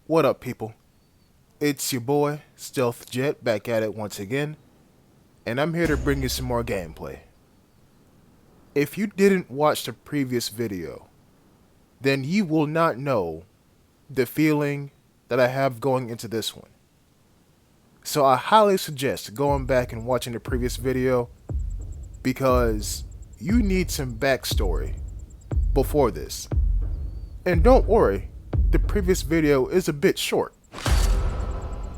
What up, people? It's your boy, Stealth Jet, back at it once again, and I'm here to bring you some more gameplay. If you didn't watch the previous video, then you will not know the feeling that I have going into this one. So I highly suggest going back and watching the previous video because you need some backstory before this. And don't worry, the previous video is a bit short.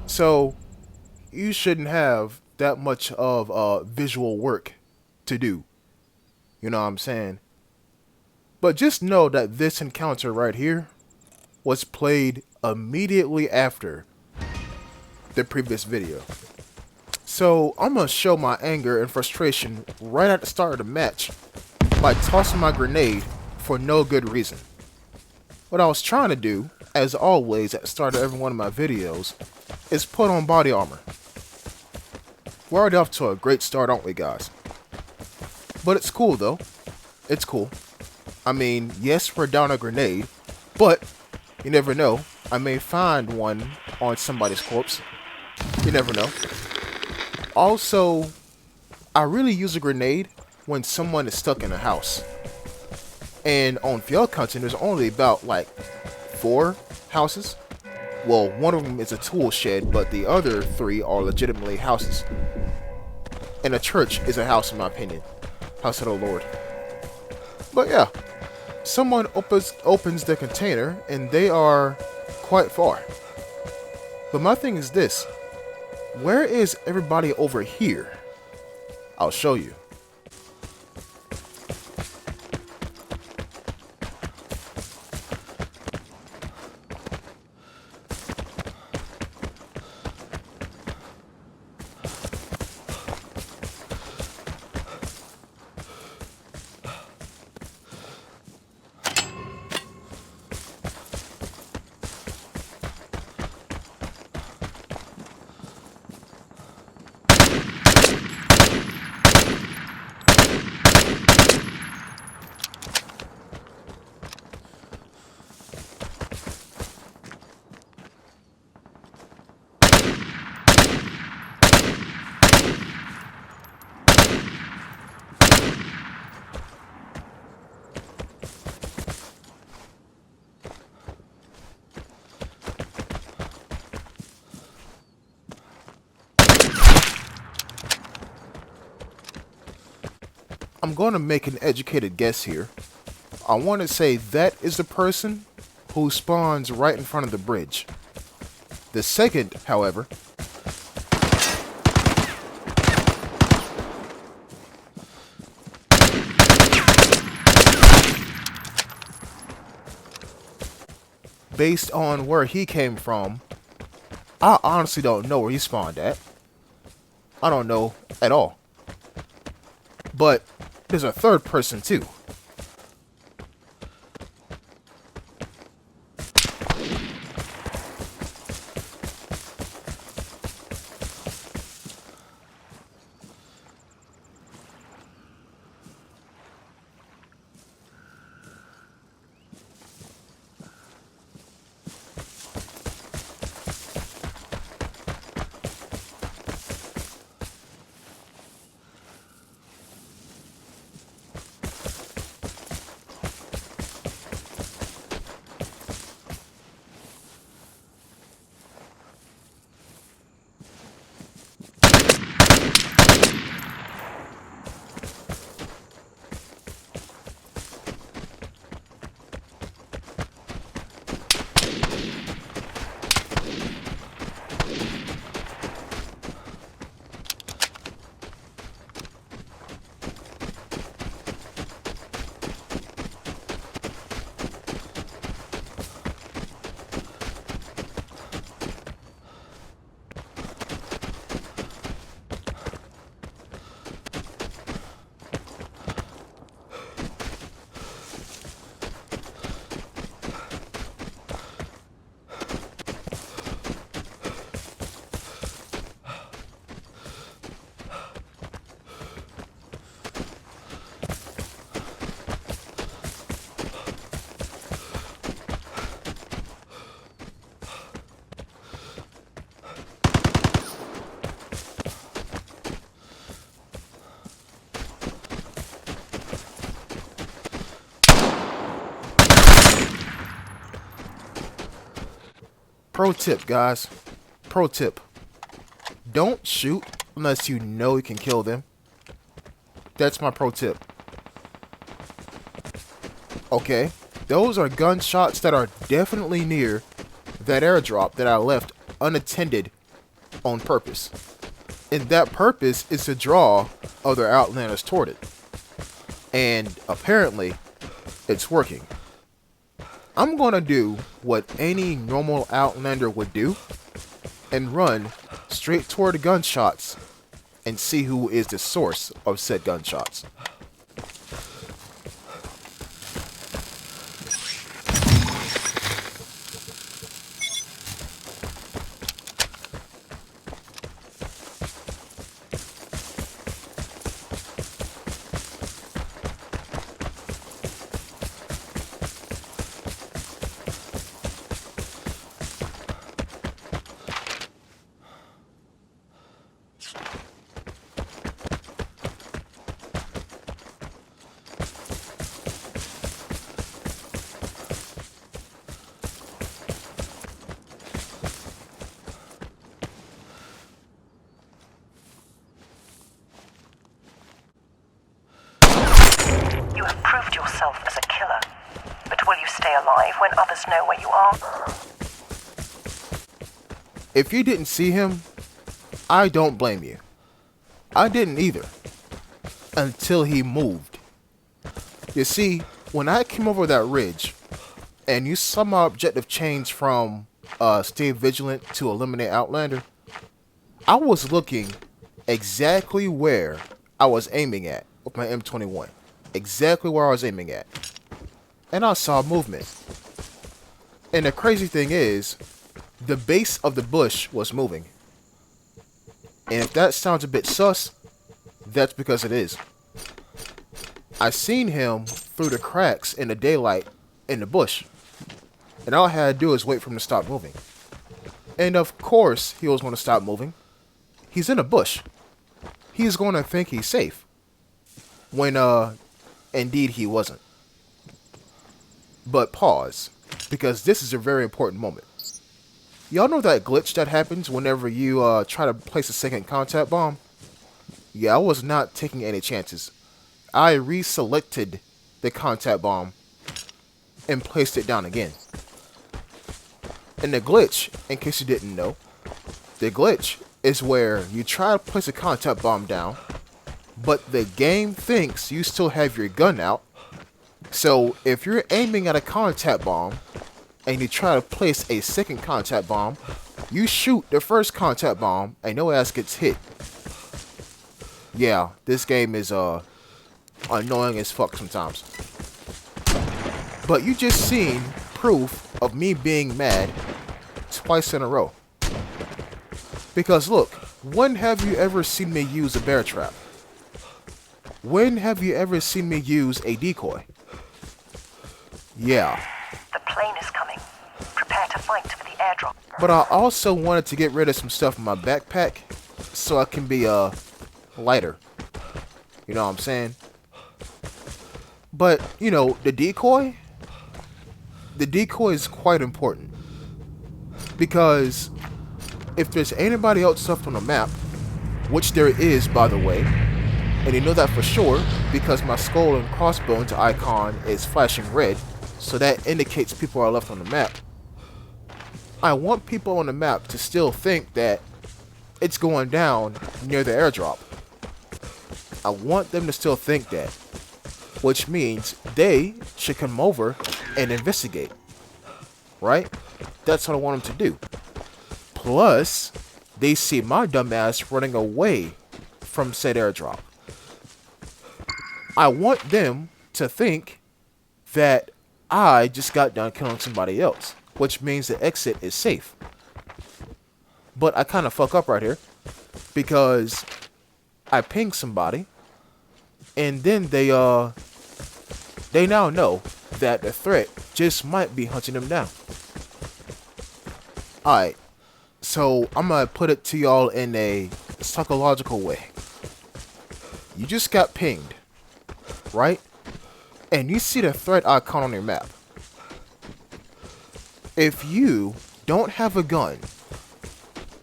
So you shouldn't have that much of visual work to do. You know what I'm saying? But just know that this encounter right here was played immediately after the previous video. So I'm gonna show my anger and frustration right at the start of the match by tossing my grenade for no good reason. What I was trying to do, as always at the start of every one of my videos, is put on body armor. We're already off to a great start, aren't we, guys? But it's cool though. It's cool. I mean, yes, we're down a grenade, but you never know. I may find one on somebody's corpse. You never know. Also, I really use a grenade when someone is stuck in a house. And on field hunting, there's only about like 4 houses. Well, one of them is a tool shed, but the other 3 are legitimately houses. And a church is a house, in my opinion. House of the Lord. But yeah, someone opens the container, and they are quite far. But my thing is this. Where is everybody over here? I'll show you. I'm going to make an educated guess here. I want to say that is the person who spawns right in front of the bridge. The second, however, based on where he came from, I honestly don't know where he spawned at. I don't know at all. But there's a third person too. Pro tip, guys. Pro tip. Don't shoot unless you know you can kill them. That's my pro tip. Okay, those are gunshots that are definitely near that airdrop that I left unattended on purpose. And that purpose is to draw other Outlanders toward it. And apparently, it's working. I'm going to do what any normal Outlander would do and run straight toward the gunshots and see who is the source of said gunshots. You have proved yourself as a killer, but will you stay alive when others know where you are? If you didn't see him, I don't blame you. I didn't either. Until he moved. You see, when I came over that ridge, and you saw my objective change from stay vigilant to eliminate Outlander, I was looking exactly where I was aiming at with my M21. Exactly where I was aiming at. And I saw movement. And the crazy thing is, the base of the bush was moving. And if that sounds a bit sus, that's because it is. I seen him through the cracks in the daylight in the bush. And all I had to do is wait for him to stop moving. And of course he was going to stop moving. He's in a bush. He's going to think he's safe. When indeed he wasn't. But pause, because this is a very important moment. Y'all know that glitch that happens whenever you try to place a second contact bomb? Yeah, I was not taking any chances. I reselected the contact bomb and placed it down again. And the glitch, in case you didn't know, the glitch is where you try to place a contact bomb down, but the game thinks you still have your gun out. So if you're aiming at a contact bomb and you try to place a second contact bomb, you shoot the first contact bomb and no ass gets hit. Yeah, this game is annoying as fuck sometimes. But you just seen proof of me being mad twice in a row. Because look, when have you ever seen me use a bear trap? When have you ever seen me use a decoy? Yeah. The plane is coming. Prepare to fight for the airdrop. But I also wanted to get rid of some stuff in my backpack so I can be lighter. You know what I'm saying? But, you know, the decoy is quite important. Because if there's anybody else left on the map, which there is, by the way, and you know that for sure because my skull and crossbones icon is flashing red, so that indicates people are left on the map. I want people on the map to still think that it's going down near the airdrop. I want them to still think that, which means they should come over and investigate, right? That's what I want them to do. Plus, they see my dumbass running away from said airdrop. I want them to think that I just got done killing somebody else, which means the exit is safe. But I kind of fuck up right here because I ping somebody and then they now know that the threat just might be hunting them down. Alright, so I'm gonna put it to y'all in a psychological way. You just got pinged, right? And you see the threat icon on your map. If you don't have a gun,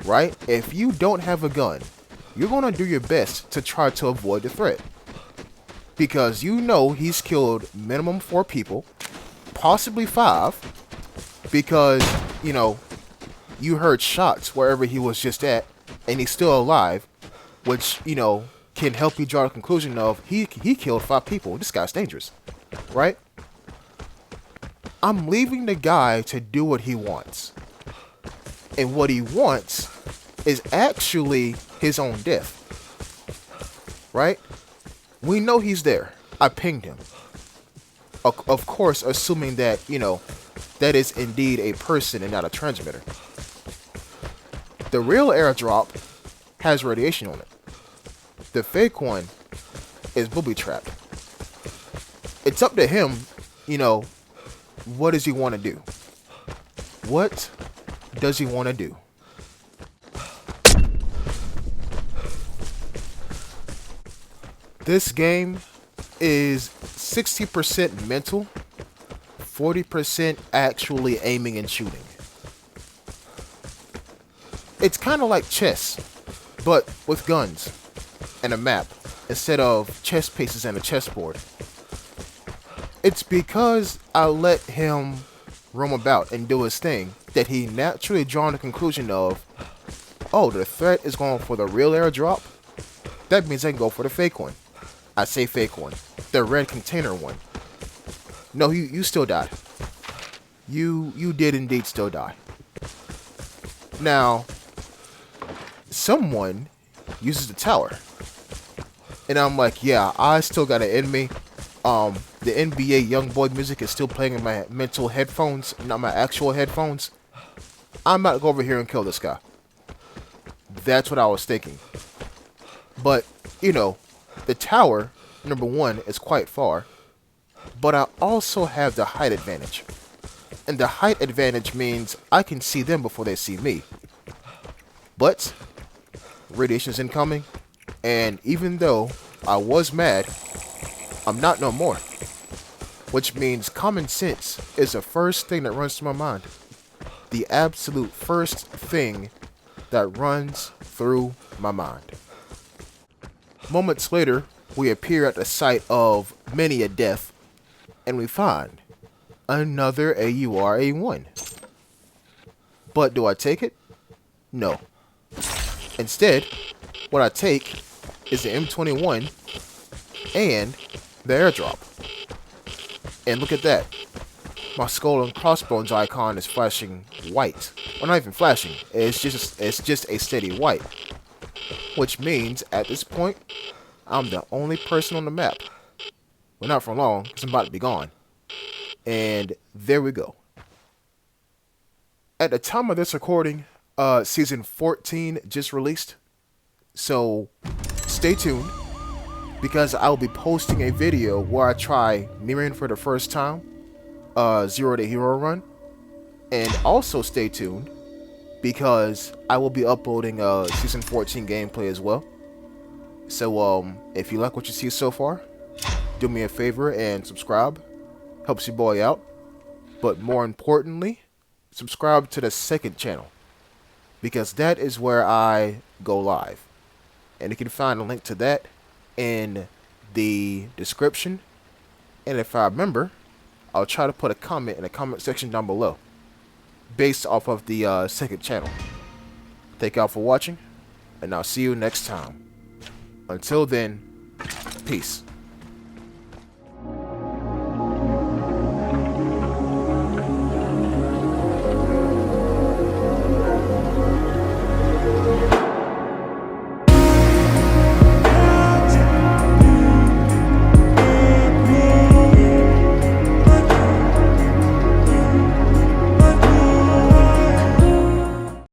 right? If you don't have a gun, you're gonna do your best to try to avoid the threat. Because you know he's killed minimum 4 people, possibly 5, because, you know, you heard shots wherever he was just at, and he's still alive, which, you know, can help you draw the conclusion of he killed 5 people. This guy's dangerous, right? I'm leaving the guy to do what he wants. And what he wants is actually his own death, right? We know he's there. I pinged him. Of course, assuming that, you know, that is indeed a person and not a transmitter. The real airdrop has radiation on it. The fake one is booby-trapped. It's up to him, you know, what does he want to do? What does he want to do? This game is 60% mental, 40% actually aiming and shooting. It's kind of like chess, but with guns and a map instead of chess pieces and a chessboard. It's because I let him roam about and do his thing that he naturally drawn the conclusion of, oh, the threat is going for the real airdrop. That means I can go for the fake one. I say fake one. The red container one. No, you still died. You did indeed still die. Now, someone uses the tower. And I'm like, yeah, I still got an enemy. The NBA YoungBoy music is still playing in my mental headphones, not my actual headphones. I'm about to go over here and kill this guy. That's what I was thinking. But, you know, the tower, number one, is quite far. But I also have the height advantage. And the height advantage means I can see them before they see me. But radiation's incoming. And even though I was mad, I'm not no more. Which means common sense is the first thing that runs through my mind. The absolute first thing that runs through my mind. Moments later, we appear at the site of many a death, and we find another AUR-A1. But do I take it? No. Instead, what I take is the M21 and the airdrop. And look at that. My skull and crossbones icon is flashing white. Well, not even flashing. It's just a steady white. Which means, at this point, I'm the only person on the map. Well, not for long, because I'm about to be gone. And there we go. At the time of this recording, Season 14 just released. So, stay tuned, because I'll be posting a video where I try mirroring for the first time, Zero to Hero run. And also stay tuned, because I will be uploading Season 14 gameplay as well. So, if you like what you see so far, do me a favor and subscribe. Helps your boy out. But more importantly, subscribe to the second channel, because that is where I go live. And you can find a link to that in the description. And if I remember, I'll try to put a comment in the comment section down below, based off of the second channel. Thank y'all for watching, and I'll see you next time. Until then, peace.